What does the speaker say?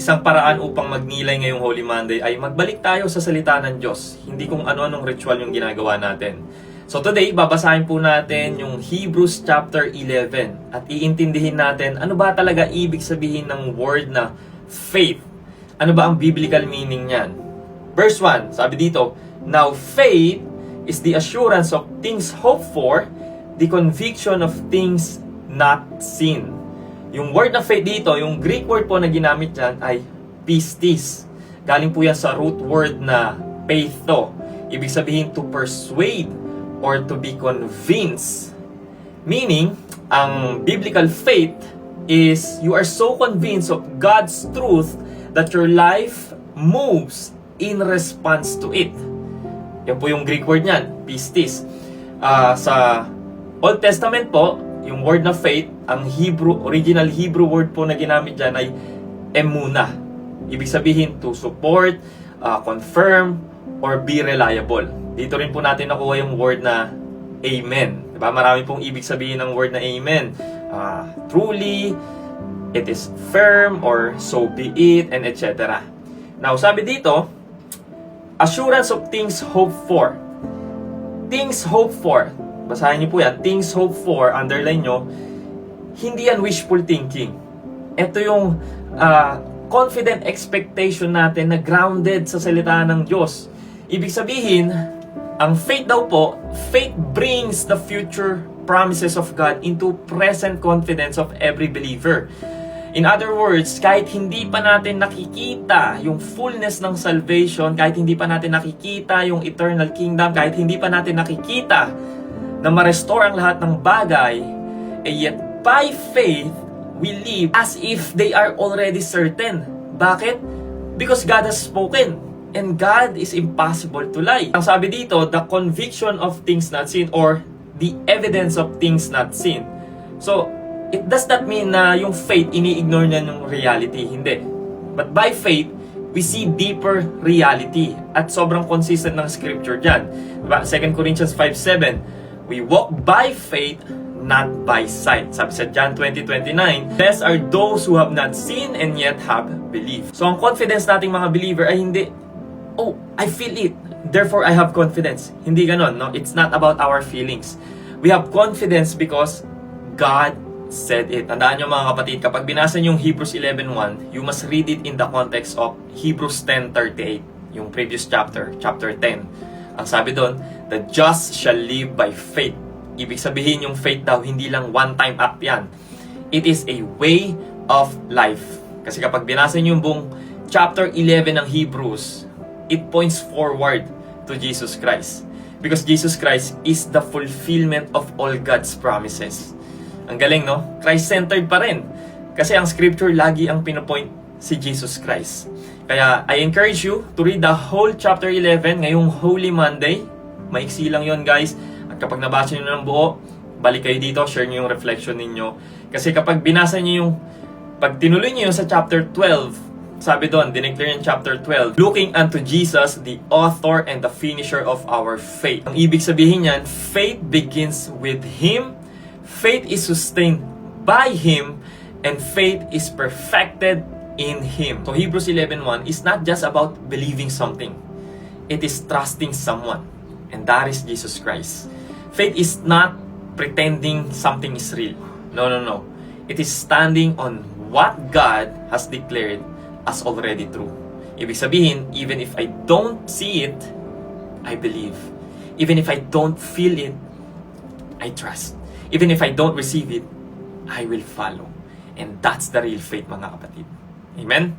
isang paraan upang magnilay ngayong Holy Monday ay magbalik tayo sa salita ng Diyos. Hindi kung ano-anong ritual yung ginagawa natin. So today, babasahin po natin yung Hebrews chapter 11 at iintindihin natin ano ba talaga ibig sabihin ng word na faith. Ano ba ang biblical meaning niyan? Verse 1, sabi dito, "Now faith is the assurance of things hoped for, the conviction of things not seen." Yung word na faith dito, yung Greek word po na ginamit dyan ay pistis. Galing po yan sa root word na peitho. Ibig sabihin to persuade or to be convinced. Meaning, ang biblical faith is you are so convinced of God's truth that your life moves in response to it. Yan po yung Greek word niyan, pistis. Sa Old Testament po, yung word na faith, ang original Hebrew word po na ginamit dyan ay emunah. Ibig sabihin to support, confirm, or be reliable. Dito rin po natin nakuha yung word na amen. Diba? Marami pong ibig sabihin ng word na amen. Truly, it is firm, or so be it, and etc. Now, sabi dito, assurance of things hoped for. Things hoped for. Basahin niyo po yan. Things hoped for, underline nyo, hindi yan wishful thinking. Ito yung confident expectation natin na grounded sa salita ng Diyos. Ibig sabihin, ang faith daw po, faith brings the future promises of God into present confidence of every believer. In other words, kahit hindi pa natin nakikita yung fullness ng salvation, kahit hindi pa natin nakikita yung eternal kingdom, kahit hindi pa natin nakikita na ma-restore ang lahat ng bagay, yet by faith, we live as if they are already certain. Bakit? Because God has spoken, and God is impossible to lie. Ang sabi dito, the conviction of things not seen, or the evidence of things not seen. So, it does not mean na yung faith, ini-ignore na yung reality. Hindi. But by faith, we see deeper reality. At sobrang consistent ng scripture dyan. Diba? 2 Corinthians 5:7, we walk by faith, not by sight. Sabi sa John 20:29, blessed are those who have not seen and yet have believed. So ang confidence nating mga believer ay hindi, oh, I feel it, therefore I have confidence. Hindi ganon, no? It's not about our feelings. We have confidence because God said it. Tandaan nyo mga kapatid, kapag binasa nyo yung Hebrews 11:1, you must read it in the context of Hebrews 10:38, yung previous chapter 10. Ang sabi doon, the just shall live by faith. Ibig sabihin yung faith daw, hindi lang one-time act yan. It is a way of life. Kasi kapag binasa niyo yung buong chapter 11 ng Hebrews, it points forward to Jesus Christ. Because Jesus Christ is the fulfillment of all God's promises. Ang galing, no? Christ-centered pa rin. Kasi ang scripture lagi ang pinopoint si Jesus Christ. Kaya I encourage you to read the whole chapter 11 ngayong Holy Monday. Maiksi lang yon guys. At kapag nabasa nyo ng buo, balik kayo dito, share nyo yung reflection ninyo. Kasi kapag binasa nyo yung, pag tinuloy nyo yung sa chapter 12, sabi doon, dineclare yung chapter 12, looking unto Jesus, the author and the finisher of our faith. Ang ibig sabihin yan, faith begins with Him, faith is sustained by Him, and faith is perfected in Him. So Hebrews 11:1 is not just about believing something. It is trusting someone. And that is Jesus Christ. Faith is not pretending something is real. No. It is standing on what God has declared as already true. Ibig sabihin, even if I don't see it, I believe. Even if I don't feel it, I trust. Even if I don't receive it, I will follow. And that's the real faith, mga kapatid. Amen?